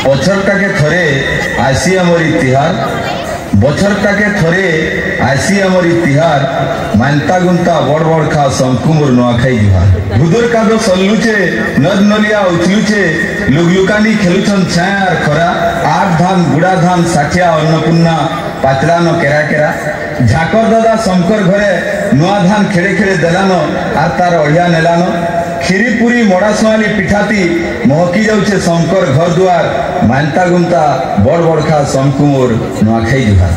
बछरटाके थरे आसी आमरी तिहार बछरटाके थरे आसी आमरी तिहार मानता गुंता बड़ बड़ खा संकुमर नुआखाई जुहार भुदर कादो सल्लुचे नद नलिया उछलुचे लुगलुकानी खेलुछन छायार खरा आठ धान गुड़ा धान साठिया अन्नपूर्णा पातला न केरा केरा झाकर दादा शंकर घरे नुआ धान खेड़े खेड़े देलान आर तार अड़िया नेलान खीरी पूरी मड़ा सुआली पिठाती महकी जाऊे शंकर घर दुआर मानता गुंता बड़ बड़ खा संकुमोर नुआखाई जुहार।